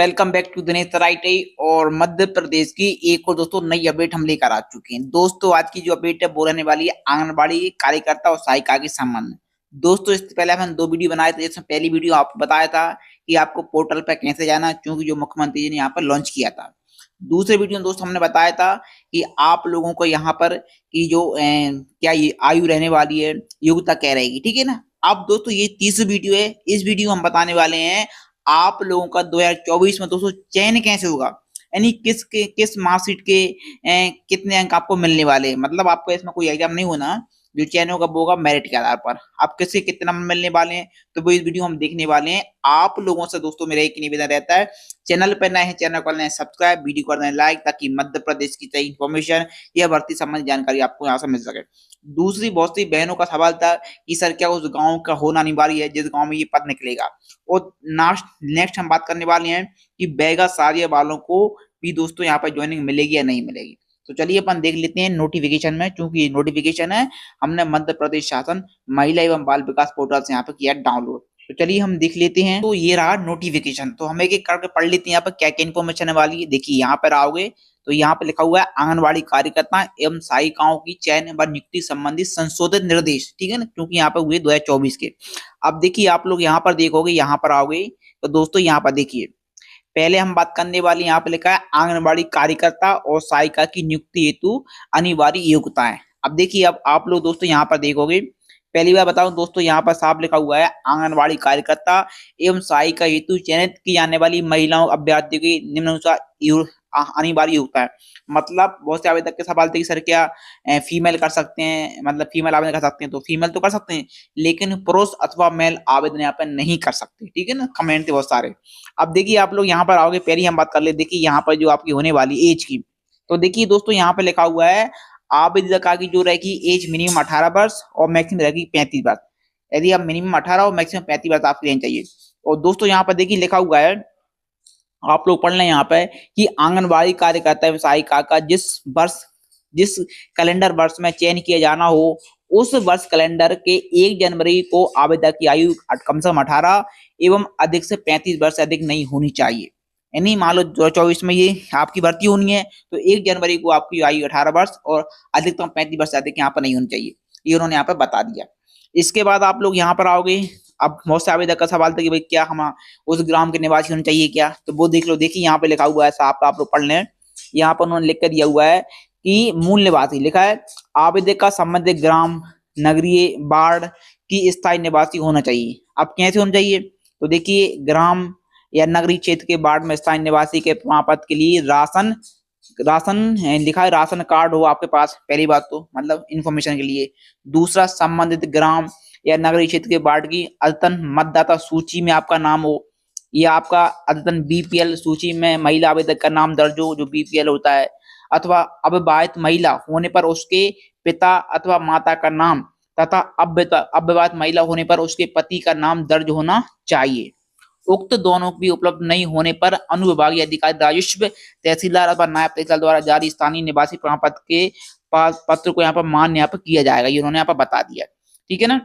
Welcome back to Dinesh तराइटे और मध्य प्रदेश की एक और दोस्तों नई अपडेट हम लेकर आ चुके हैं। दोस्तों आज की जो अपडेट है वो रहने वाली है आंगनबाड़ी कार्यकर्ता और सहायिका के संबंध में। दोस्तों इससे पहले हमने दो वीडियो बनाए थे, जिसमें पहली वीडियो आपको बताया था कि आपको पोर्टल पर कैसे जाना, क्योंकि जो मुख्यमंत्री जी ने यहाँ पर लॉन्च किया था। दूसरे वीडियो में दोस्तों हमने बताया था कि आप लोगों को यहाँ पर की जो क्या ये आयु रहने वाली है, योग्यता क्या रहेगी, ठीक है ना। अब दोस्तों ये तीसरी वीडियो है। इस वीडियो में हम बताने वाले हैं आप लोगों का 2024 में दोस्तों चयन कैसे होगा, यानी किस मार्कशीट के कितने अंक आपको मिलने वाले हैं। मतलब आपको इसमें कोई एग्जाम नहीं होना, जो चयन होगा वो होगा मेरिट के आधार पर। आप किसके कितना मिलने वाले हैं तो वो इस वीडियो हम देखने वाले हैं। आप लोगों से दोस्तों मेरा एक निवेदन रहता है, चैनल पर नए हैं चैनल को सब्सक्राइब, वीडियो को करना लाइक, ताकि मध्य प्रदेश की सही इन्फॉर्मेशन या भर्ती संबंधी जानकारी आपको यहाँ से मिल सके। दूसरी बहुत सी बहनों का सवाल था कि सर क्या उस गांव का होना अनिवार्य है जिस गांव में ये पद निकलेगा। और नेक्स्ट हम बात करने वाले हैं कि बैगा सारिया वालों को भी दोस्तों यहाँ पर ज्वाइनिंग मिलेगी या नहीं मिलेगी। तो चलिए अपन देख लेते हैं नोटिफिकेशन में, क्योंकि नोटिफिकेशन है हमने मध्य प्रदेश शासन महिला एवं बाल विकास पोर्टल से यहाँ पर किया डाउनलोड। तो चलिए हम देख लेते हैं। तो ये रहा नोटिफिकेशन, तो हम एक एक करके पढ़ लेते हैं यहाँ पर क्या क्या इन्फॉर्मेशन है वाली है। देखिए यहाँ पर आओगे तो यहाँ पे लिखा हुआ है आंगनबाड़ी कार्यकर्ता एवं सहायिकाओं की चयन व नियुक्ति संबंधी संशोधित निर्देश, ठीक है ना, क्योंकि यहाँ पर हुए 2024 के। अब देखिए आप लोग यहाँ पर देखोगे, यहाँ पर आओगे तो दोस्तों यहाँ पर देखिए पहले हम बात करने वाली, यहाँ पे लिखा है आंगनबाड़ी कार्यकर्ता और सहायिका की नियुक्ति हेतु अनिवार्य योग्यताएं। अब देखिए अब आप लोग दोस्तों यहाँ पर देखोगे, पहली बार बताऊं दोस्तों यहाँ पर साफ लिखा हुआ है आंगनबाड़ी कार्यकर्ता एवं सहायिका हेतु चयनित की जाने वाली महिलाओं अभ्यर्थियों की निम्नानुसार अनिवार्य योग्यता है। मतलब बहुत से आवेदक के सवाल थे कि सर क्या फीमेल कर सकते हैं, मतलब फीमेल आवेदन कर सकते हैं। तो फीमेल तो कर सकते हैं, लेकिन पुरुष अथवा मेल आवेदन यहाँ पर नहीं कर सकते, ठीक है ना। कमेंट थे बहुत सारे। अब देखिए आप लोग यहाँ पर आओगे, पहले हम बात कर ले, देखिए यहाँ पर जो आपकी होने वाली एज की, तो देखिए दोस्तों यहाँ पे लिखा हुआ है आवेदक की जो रहेगी एज मिनिमम 18 वर्ष और मैक्सिमम रहेगी 35 वर्ष। यदि आप मिनिमम 18 और मैक्सिमम 35 वर्ष आपकी रहनी चाहिए। और दोस्तों यहाँ पर देखिए लिखा हुआ है, आप लोग पढ़ लें यहाँ पे कि आंगनबाड़ी कार्यकर्ता एवं सहायिका का जिस कैलेंडर वर्ष में चयन किया जाना हो, उस वर्ष कैलेंडर के 1 जनवरी को आवेदक की आयु कम से कम 18 एवं अधिक से 35 वर्ष से अधिक नहीं होनी चाहिए। यानी मान लो 2024 में ये आपकी भर्ती होनी है तो 1 जनवरी को आपकी आयु 18 वर्ष और अधिकतम 35 वर्ष से अधिक यहाँ पर नहीं होनी चाहिए, ये उन्होंने यहाँ पर बता दिया। इसके बाद आप लोग यहाँ पर आओगे, अब बहुत से आवेदक का सवाल था कि भाई क्या हम उस ग्राम के निवासी होने चाहिए क्या, तो वो देख लो। देखिए यहाँ पे लिखा हुआ है साहब, आप लोग पढ़ लें, यहाँ पर उन्होंने लिख कर दिया हुआ है कि मूल निवासी लिखा है आवेदक का संबंधित ग्राम नगरीय वार्ड की स्थायी निवासी होना चाहिए। अब कैसे होना चाहिए, तो देखिए ग्राम या नगरीय क्षेत्र के वार्ड में स्थायी निवासी के प्रमाण पत्र के लिए राशन लिखा है, राशन कार्ड हो आपके पास, पहली बात तो मतलब इन्फॉर्मेशन के लिए। दूसरा संबंधित ग्राम या नगरीय क्षेत्र के वार्ड की अद्यतन मतदाता सूची में आपका नाम हो, या आपका अद्यतन बीपीएल सूची में महिला आवेदक का नाम दर्ज हो, जो बीपीएल होता है, अथवा अविवाहित महिला होने पर उसके पिता अथवा माता का नाम तथा अविवाहित महिला होने पर उसके पति का नाम दर्ज होना चाहिए। उक्त दोनों भी उपलब्ध नहीं होने पर अनुविभागीय अधिकारी राजस्व तहसीलदार अथवा नायब तहसीलदार द्वारा जारी स्थानीय निवासी प्रमाण पत्र के पत्र को यहाँ पर मान्य यहाँ पर किया जाएगा, ये उन्होंने यहाँ पर बता दिया, ठीक है ना।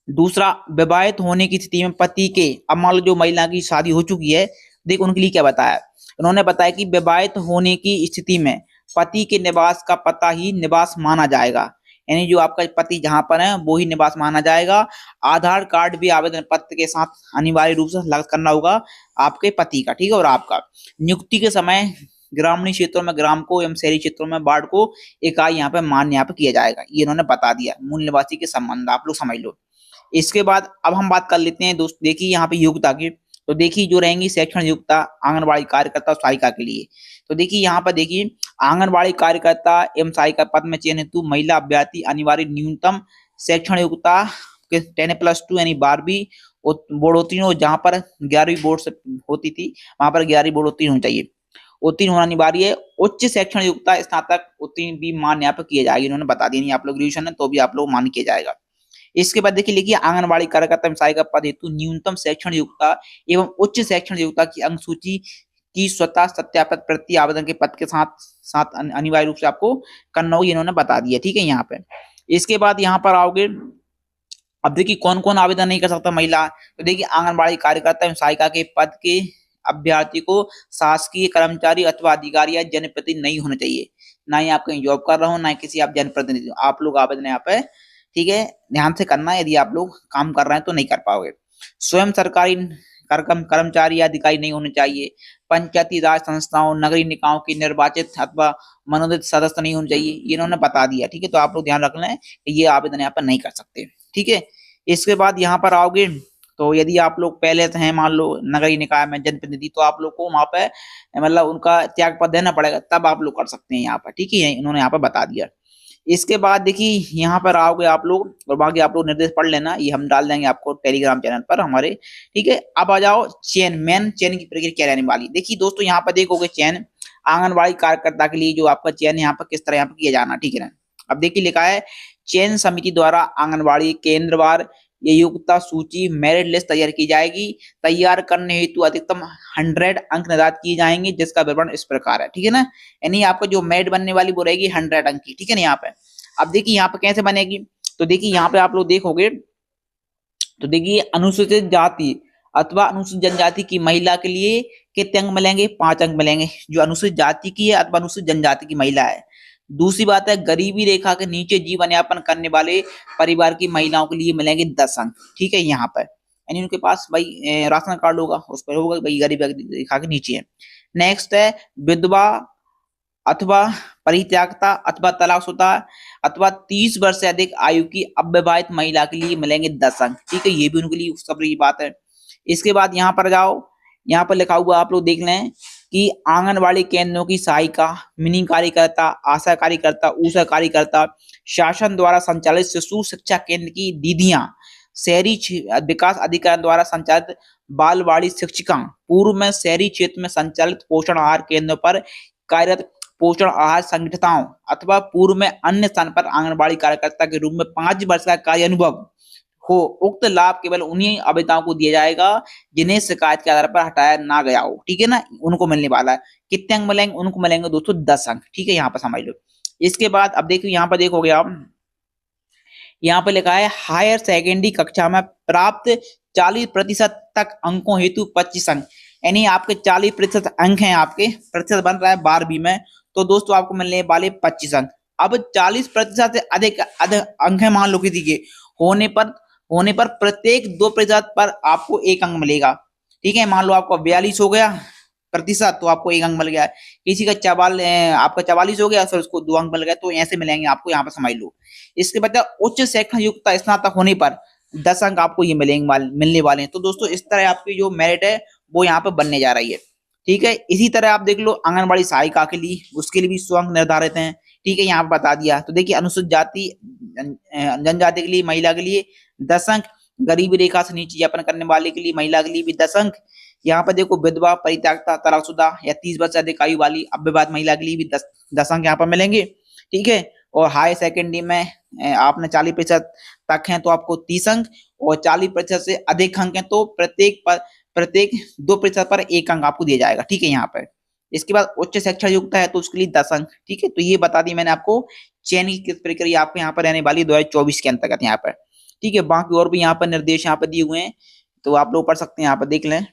दूसरा विवाहित होने की स्थिति में पति के, अब मान लो जो महिला की शादी हो चुकी है, देख उनके लिए क्या बताया, उन्होंने बताया कि विवाहित होने की स्थिति में पति के निवास का पता ही निवास माना जाएगा, यानी जो आपका पति जहां पर है वो ही निवास माना जाएगा। आधार कार्ड भी आवेदन पत्र के साथ अनिवार्य रूप से लग करना होगा आपके पति का, ठीक है। और आपका नियुक्ति के समय ग्रामीण क्षेत्रों में ग्राम को एवं शहरी क्षेत्रों में वार्ड को इकाई यहाँ पे मान्य यहाँ पे किया जाएगा, ये इन्होंने बता दिया। मूल निवासी के संबंध आप लोग समझ लो। इसके बाद अब हम बात कर लेते हैं दोस्त, देखिए यहाँ पे योग्यता की, तो देखिए जो रहेंगी शैक्षणिक योग्यता आंगनबाड़ी कार्यकर्ता और सहायिका के लिए। तो देखिए यहाँ पर देखिए आंगनबाड़ी कार्यकर्ता एवं सहायिका पद में चयन हेतु महिला अभ्यर्थी अनिवार्य न्यूनतम शैक्षणिक योग्यता 10+2 यानी 12वीं बोर्ड उत्तीर्ण हो, जहां पर 11वीं बोर्ड से होती थी वहां पर 11वीं बोर्ड उत्तीर्ण होनी चाहिए, उत्तीर्ण होना अनिवार्य है। उच्च शैक्षणिक योग्यता स्नातक उत्तीर्ण भी मान्य यहाँ पर किया जाएगा, इन्होंने बता दिया। नहीं आप लोग ग्रेजुएशन है तो भी आप लोग मान्य किया जाएगा। इसके बाद देखिए लिखिए आंगनबाड़ी कार्यकर्ता एवं सहायिका पद हेतु न्यूनतम शैक्षणिक योग्यता एवं उच्च शैक्षणिक योग्यता की अंक सूची की स्वतः सत्यापित प्रति आवेदन के पद के साथ साथ अनिवार्य रूप से आपको करना होगी, इन्होंने बता दिया, ठीक है। यहाँ पे इसके बाद यहाँ पर आओगे, अब देखिए कौन कौन आवेदन नहीं कर सकता महिला, तो देखिए आंगनबाड़ी कार्यकर्ता एवं सहायिका के पद के अभ्यर्थी को शासकीय कर्मचारी अथवा अधिकारी या जनप्रतिनिधि नहीं होना चाहिए। ना ही आप कहीं जॉब कर रहे हो, ना ही किसी आप जनप्रतिनिधि हो। आप लोग आवेदन यहाँ पे ठीक है ध्यान से करना है, यदि आप लोग काम कर रहे हैं तो नहीं कर पाओगे। स्वयं सरकारी कर्मचारी या अधिकारी नहीं होने चाहिए। पंचायती राज संस्थाओं, नगरीय निकायों के निर्वाचित अथवा मनोनीत सदस्य नहीं होने चाहिए, ये इन्होंने बता दिया। ठीक है, तो आप लोग ध्यान रख लें ये आवेदन यहाँ पर नहीं कर सकते। ठीक है, इसके बाद यहाँ पर आओगे तो यदि आप लोग पहले से हैं मान लो नगरीय निकाय में जनप्रतिनिधि, तो आप लोग को वहां पे मतलब उनका त्याग पत्र देना पड़ेगा, तब आप लोग कर सकते हैं यहाँ पर। ठीक है, इन्होंने यहाँ पर बता दिया। इसके बाद देखिए यहाँ पर आओगे आप लोग और बाकी आप लोग निर्देश पढ़ लेना, ये हम डाल देंगे आपको टेलीग्राम चैनल पर हमारे। ठीक है, अब आ जाओ चयन, मेन चयन की प्रक्रिया क्या रहने वाली। देखिए दोस्तों यहाँ पर देखोगे चयन आंगनबाड़ी कार्यकर्ता के लिए जो आपका चयन यहाँ पर किस तरह यहाँ पर किया जाना। ठीक है ना, अब देखिए लिखा है चयन समिति द्वारा आंगनबाड़ी केंद्रवार ये योग्यता सूची मेरिट लिस्ट तैयार की जाएगी। तैयार करने हेतु अधिकतम 100 अंक निर्धारित किए जाएंगे, जिसका विवरण इस प्रकार है। ठीक है ना, यानी आपको जो मेरिट बनने वाली वो रहेगी 100 अंक की। ठीक है ना, यहाँ पे अब देखिए यहाँ पे कैसे बनेगी, तो देखिए यहाँ पे आप लोग देखोगे तो देखिए अनुसूचित जाति अथवा अनुसूचित जनजाति की महिला के लिए कितने अंक मिलेंगे, 5 अंक मिलेंगे, जो अनुसूचित जाति की है अथवा अनुसूचित जनजाति की महिला है। दूसरी बात है गरीबी रेखा के नीचे जीवन यापन करने वाले परिवार की महिलाओं के लिए मिलेंगे 10 अंक। ठीक है, यहाँ पर यानी उनके पास भाई राशन कार्ड होगा, उस पर होगा भाई गरीबी रेखा के नीचे है। नेक्स्ट है विधवा अथवा परित्यागता अथवा तलाकशुदा अथवा 30 वर्ष से अधिक आयु की अविवाहित महिला के लिए मिलेंगे 10 अंक। ठीक है, ये भी उनके लिए सब ये बात है। इसके बाद यहाँ पर जाओ, यहाँ पर लिखा हुआ आप लोग देख लें कि आंगनबाड़ी केंद्रों की सहायिका, मिनी कार्यकर्ता, आशा कार्यकर्ता, ऊषा कार्यकर्ता, शासन द्वारा संचालित शिशु शिक्षा केंद्र की दीदियां, शहरी विकास अधिकारी द्वारा संचालित बालवाड़ी शिक्षिका, पूर्व में शहरी क्षेत्र में संचालित पोषण आहार केंद्रों पर कार्यरत पोषण आहार संगठिताओं अथवा पूर्व में अन्य स्थान पर आंगनबाड़ी कार्यकर्ता के रूप में 5 वर्ष का कार्य अनुभव हो। उक्त लाभ केवल उन्हीं अभियंताओं को दिया जाएगा जिन्हें शिकायत के आधार पर हटाया ना गया हो। ठीक है ना, उनको मिलने वाला है। कितने अंक मिलेंगे, उनको मिलेंगे दोस्तों 10 अंक। ठीक है, यहाँ पर समझ लो। इसके बाद अब देखिए यहाँ पर देखोगे आप, यहाँ पर लिखा है हायर सेकेंडरी कक्षा में प्राप्त 40% तक अंकों हेतु 25 अंक, यानी आपके 40% अंक हैं, आपके प्रतिशत बन रहा है 12वीं में, तो दोस्तों आपको मिलने वाले 25 अंक। अब 40% से अधिक अंक है मान लो किसी के होने पर प्रत्येक 2% पर आपको 1 अंक मिलेगा। ठीक है, मान लो आपका 42 हो गया प्रतिशत तो आपको 1 अंक मिल गया। किसी का आपका 44 हो गया फिर उसको 2 अंक मिल गए, तो ऐसे मिलेंगे आपको, यहाँ पर समझ लो। इसके बाद उच्च शैक्षणिक योग्यता स्नातक होने पर 10 अंक आपको ये मिलने वाले हैं। तो दोस्तों इस तरह आपकी जो मेरिट है वो यहाँ पर बनने जा रही है। ठीक है, इसी तरह आप देख लो आंगनबाड़ी सहायिका के लिए, उसके लिए भी 100 अंक निर्धारित हैं। ठीक है, यहाँ पर बता दिया। तो देखिए अनुसूचित जाति जनजाति के लिए महिला के लिए 10 अंक, गरीबी रेखा से नीचे यापन करने वाले के लिए महिला के लिए भी 10 अंक। यहाँ पर देखो विधवा, परित्यक्ता, तलाकशुदा या 30 वर्ष से अधिक आयु वाली अविवाहित महिला के लिए भी 10 अंक यहाँ पर मिलेंगे। ठीक है, और हाई सेकेंडरी में आपने 40% तक हैं तो आपको 30 अंक, और 40% से अधिक अंक हैं तो प्रत्येक 2% पर 1 अंक आपको दिया जाएगा। ठीक है, यहाँ पर इसके बाद उच्च शिक्षा योग्यता है तो उसके लिए 10 अंक। ठीक है, तो ये बता दी मैंने आपको चयन की किस प्रक्रिया आपको यहाँ पर रहने वाली 2024 के अंतर्गत यहाँ पर। ठीक है, बाकी और भी यहाँ पर निर्देश यहाँ पर दिए हुए हैं तो आप लोग पढ़ सकते हैं, यहाँ पर देख लें।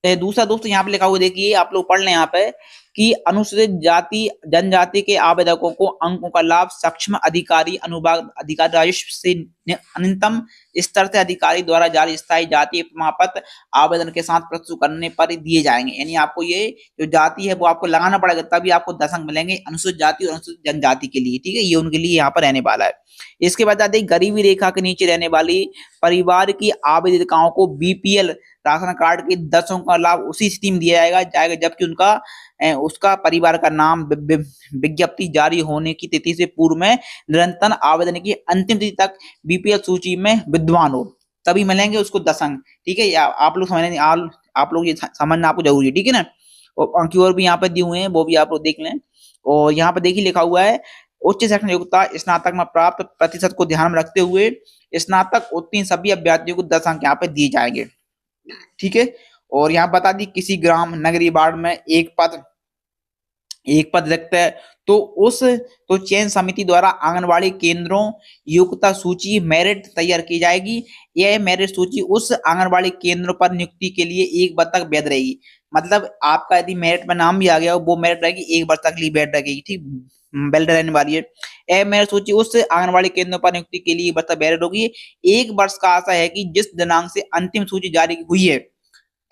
दूसरा दोस्तों यहाँ पे लिखा हुआ देखिए, आप लोग पढ़ लें यहाँ पे कि अनुसूचित जाति जनजाति के आवेदकों को अंकों का लाभ सक्षम अधिकारी अनुभाग अधिकारी राजस्व से न्यूनतम स्तर से अधिकारी द्वारा जारी स्थायी जातीय प्रमाण पत्र आवेदन के साथ प्रस्तुत करने पर दिए जाएंगे। यानी आपको ये जो जाति है वो आपको लगाना पड़ेगा, तभी आपको 10 अंक मिलेंगे अनुसूचित जाति और अनुसूचित जनजाति के लिए। ठीक है, ये उनके लिए यहाँ पर रहने वाला है। इसके बाद गरीबी रेखा के नीचे रहने वाली परिवार की आवेदिकाओं को बीपीएल राशन कार्ड के 10 अंक का लाभ उसी स्थिति में दिया जाएगा जबकि उसका परिवार का नाम विज्ञप्ति जारी होने की तिथि से पूर्व में निरंतर आवेदन की अंतिम तिथि तक बीपीएल सूची में विद्यमान हो, तभी मिलेंगे उसको 10 अंक। ठीक है, आप लोग समझने आप लोग ये समझना आपको जरूरी है। ठीक है ना, और अंक और भी यहाँ पे दिए हुए हैं वो भी आप लोग देख लें। और यहाँ पे देखिए लिखा हुआ है उच्च शैक्षणिक योग्यता स्नातक में प्राप्त प्रतिशत को ध्यान में रखते हुए स्नातक उत्तीर्ण सभी अभ्यर्थियों को 10 अंक यहाँ पे दिए जाएंगे। ठीक है, और यहाँ बता दी किसी ग्राम नगरीय वार्ड में एक पद एक पद रिक्त है, तो तो चयन समिति द्वारा आंगनबाड़ी केंद्रों योग्यता सूची मेरिट तैयार की जाएगी। यह मेरिट सूची उस आंगनबाड़ी केंद्रों पर नियुक्ति के लिए 1 वर्ष तक वैध रहेगी। मतलब आपका यदि मेरिट में नाम भी आ गया वो मेरिट रहेगी 1 वर्ष तक लिए वैध रहेगी, ठीक, वैध रहने वाली है। यह मेरिट सूची उस आंगनबाड़ी केंद्रों पर नियुक्ति के लिए 1 वर्ष तक वैध होगी। 1 वर्ष का आशा है कि जिस दिनांक से अंतिम सूची जारी हुई है,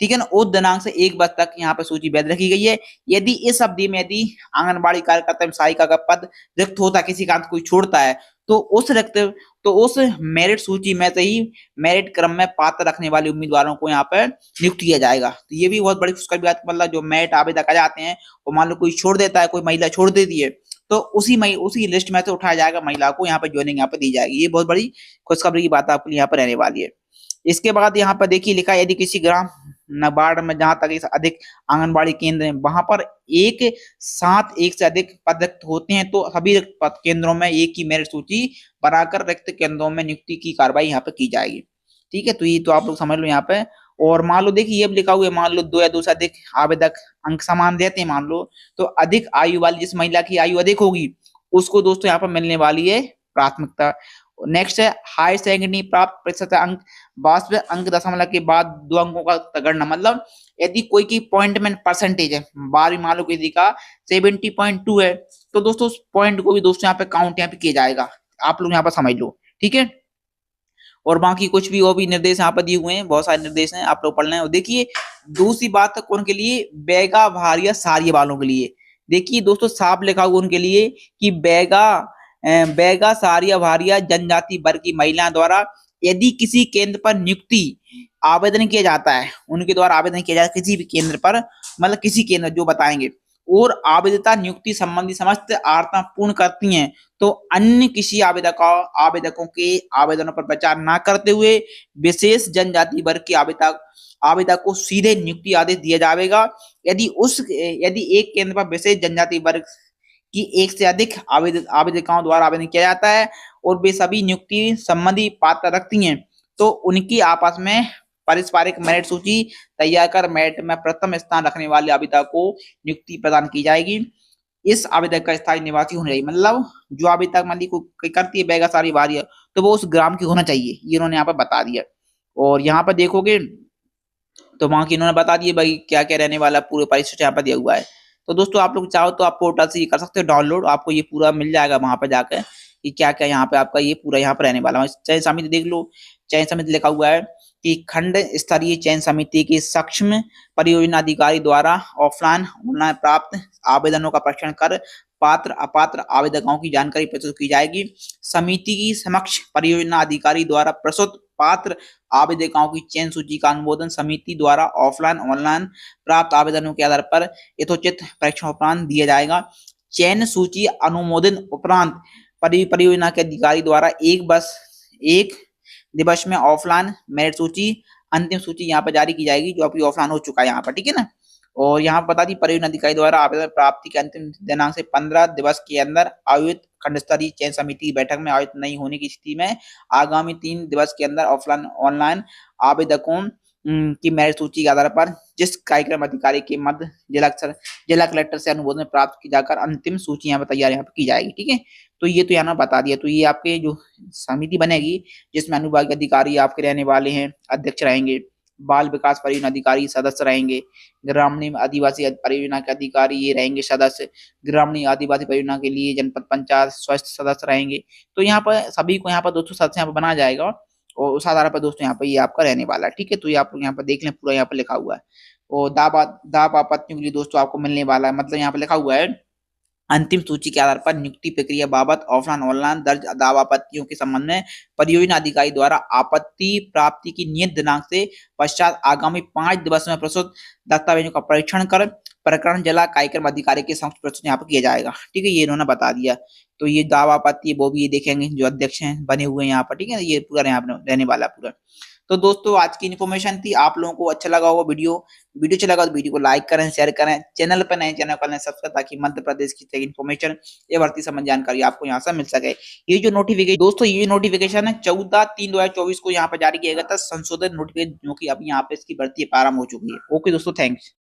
ठीक है ना, उस दिनांक से 1 वर्ष तक यहाँ पे सूची वैध रखी गई है। यदि इस अवधि में यदि आंगनबाड़ी कार्यकर्ता एवं सहायिका का पद रिक्त होता है, किसी कारण कोई छोड़ता है, तो उस मेरिट सूची में से ही मेरिट क्रम में पात्र रखने वाले उम्मीदवारों को यहाँ पे नियुक्त किया जाएगा। तो ये भी बहुत बड़ी खुशखबरी बात, मतलब जो मेरिट आवेदक आ जाते हैं वो मान लो कोई छोड़ देता है, कोई महिला छोड़ देती है, तो उसी लिस्ट में से उठाया जाएगा, महिला को यहाँ पे ज्वाइनिंग यहाँ पे दी जाएगी। ये बहुत बड़ी खुशखबरी की बात आपके लिए यहाँ पर रहने वाली है। इसके बाद यहाँ पर देखिए लिखा है, यदि किसी ग्राम नाबार्ड में जहां तक अधिक आंगनबाड़ी केंद्र हैं, वहां पर एक से अधिक पद रिक्त होते हैं, तो सभी रिक्त पद केंद्रों में एक ही मेरिट सूची बनाकर रिक्त केंद्रों में नियुक्ति की कार्रवाई यहाँ पे की जाएगी। ठीक है, तो ये तो आप लोग समझ लो यहाँ पे। और मान लो देखिए ये भी लिखा हुआ है, मान लो 2 या 2 से अधिक आवेदक अंक समान देते हैं मान लो, तो अधिक आयु वाली जिस महिला की आयु अधिक होगी उसको दोस्तों यहाँ पर मिलने वाली है प्राथमिकता। नेक्स्ट है हाई सेकेंडरी प्राप्त प्रतिशत अंक, वास्तविक अंक दशमलव के बाद 2 अंकों का गणना। मतलब यदि कोई की पॉइंटमेंट परसेंटेज है 12वीं मान लो किसी का 70.2 है, तो दोस्तों उस पॉइंट को भी दोस्तों यहाँ पे काउंट यहाँ पे किया जाएगा। आप लोग यहाँ पर समझ लो, ठीक है। और बाकी कुछ भी और भी निर्देश यहाँ पर दिए हुए हैं, बहुत सारे निर्देश हैं, आप लोग पढ़ लें। और देखिए दूसरी बात है कौन के लिए, बैगा भारिया सारिया वालों के लिए। देखिए दोस्तों साफ लिखा हुआ उनके लिए कि बैगा सारिया भारिया जनजाति वर्ग की महिलाओं द्वारा यदि किसी केंद्र पर नियुक्ति आवेदन किया जाता है, उनके द्वारा आवेदन किया जाता है किसी भी केंद्र पर, मतलब किसी केंद्र जो बताएंगे, और आवेदिता नियुक्ति संबंधी समस्त आर्ता पूर्ण करती हैं, तो अन्य किसी आवेदकों के आवेदनों पर विचार न करते हुए विशेष जनजाति वर्ग के आवेदक को सीधे नियुक्ति आदेश दिया जाएगा। यदि एक केंद्र पर विशेष जनजाति वर्ग की 1 से अधिक आवेदकों द्वारा आवेदन किया जाता है और वे सभी नियुक्ति संबंधी पात्र रखती हैं, तो उनकी आपस में पारस्परिक मेरिट सूची तैयार कर मेरिट में प्रथम स्थान रखने वाले आवेदक को नियुक्ति प्रदान की जाएगी। इस आवेदक का स्थायी निवासी होना चाहिए, मतलब जो आवेदक मान ली कोई करती है बैगा सारी बारी है, तो वो उस ग्राम की होना चाहिए, ये इन्होंने यहाँ पर बता दिया। और यहाँ पर देखोगे तो वहां की इन्होंने बता दिए भाई क्या क्या रहने वाला, पूरे परिशिष्ट यहाँ पर दिया हुआ है। तो दोस्तों आप लोग चाहो तो आप पोर्टल से ये कर सकते हो डाउनलोड, आपको ये पूरा मिल जाएगा वहां पर जाकर कि क्या क्या यहाँ पे आपका ये पूरा यहाँ पर रहने वाला है। चयन समिति देख लो, चयन समिति लिखा हुआ है कि खंड स्तरीय चयन समिति के सक्षम परियोजना अधिकारी द्वारा ऑफलाइन ऑनलाइन प्राप्त आवेदनों का परीक्षण कर पात्र अपात्र आवेदकों की जानकारी प्रस्तुत की जाएगी। समिति की समक्ष परियोजना अधिकारी द्वारा प्रस्तुत पात्र आवेदकों की चयन सूची का अनुमोदन समिति द्वारा ऑफलाइन ऑनलाइन प्राप्त आवेदनों के आधार पर यथोचित परीक्षण उपरांत दिया जाएगा। चयन सूची अनुमोदन उपरांत परियोजना के अधिकारी द्वारा एक दिवस में ऑफलाइन मेरिट सूची अंतिम सूची यहाँ पर जारी की जाएगी, जो आपकी ऑफलाइन हो चुका है यहाँ पर, ठीक है ना। और यहाँ बता दी परियोजना अधिकारी द्वारा आवेदन प्राप्ति के अंतिम दिनांक से 15 दिवस के अंदर आयोजित खंड स्तरीय चयन समिति की बैठक में आयोजित नहीं होने की स्थिति में आगामी 3 दिवस के अंदर ऑफलाइन ऑनलाइन आवेदकों की मेरिट सूची के आधार पर जिस कार्यक्रम अधिकारी के मध्य जिला कलेक्टर से अनुमोदन प्राप्त की जाकर अंतिम सूची यहाँ पर तैयार यहाँ पर की जाएगी, ठीक है। तो ये तो यहाँ बता दिया। तो ये आपके जो समिति बनेगी जिसमें अनुविभागीय अधिकारी आपके रहने वाले हैं, अध्यक्ष रहेंगे, बाल विकास परियोजना अधिकारी सदस्य रहेंगे, ग्रामीण आदिवासी परियोजना के अधिकारी ये रहेंगे सदस्य, ग्रामीण आदिवासी परियोजना के लिए जनपद पंचायत स्वास्थ्य सदस्य रहेंगे। तो यहाँ पर सभी को यहाँ पर दोस्तों सदस्य यहाँ पर बनाया जाएगा और उस आधार पर दोस्तों यहाँ पर ये आपका रहने वाला है, ठीक है। तो ये आप लोग यहाँ पर देख लें, पूरा यहाँ पर लिखा हुआ है। और दावा आपत्तियों के लिए दोस्तों आपको मिलने वाला है, मतलब यहाँ पर लिखा हुआ है अंतिम सूची के आधार पर नियुक्ति प्रक्रिया बाबत ऑफलाइन ऑनलाइन दर्ज दावा आपत्तियों के संबंध में परियोजना अधिकारी द्वारा आपत्ति प्राप्ति की नियत दिनांक से पश्चात आगामी 5 दिवस में प्रस्तुत दस्तावेजों का परीक्षण कर प्रकरण जिला कार्यक्रम अधिकारी के समक्ष प्रस्तुत यहाँ पर किया जाएगा, ठीक है। ये इन्होंने बता दिया। तो ये दावा आपत्ति वो भी ये देखेंगे जो अध्यक्ष हैं बने हुए हैं यहाँ पर, ठीक है। ये पूरा यहाँ पर रहने वाला पूरा। तो दोस्तों आज की इन्फॉर्मेशन थी, आप लोगों को अच्छा लगा होगा वीडियो अच्छा लगा तो वीडियो को लाइक करें, शेयर करें, चैनल पर नए चैनल को सब्सक्राइब, ताकि मध्य प्रदेश की इन्फॉर्मेशन ये भर्ती संबंधी जानकारी आपको यहाँ से मिल सके। ये जो नोटिफिकेशन दोस्तों, ये नोटिफिकेशन है 14/3/2024 को यहाँ पर जारी किया गया था, संशोधित नोटिफिकेशन जो कि अभी यहाँ पे इसकी भर्ती प्रारंभ हो चुकी है। ओके दोस्तों, थैंक्स।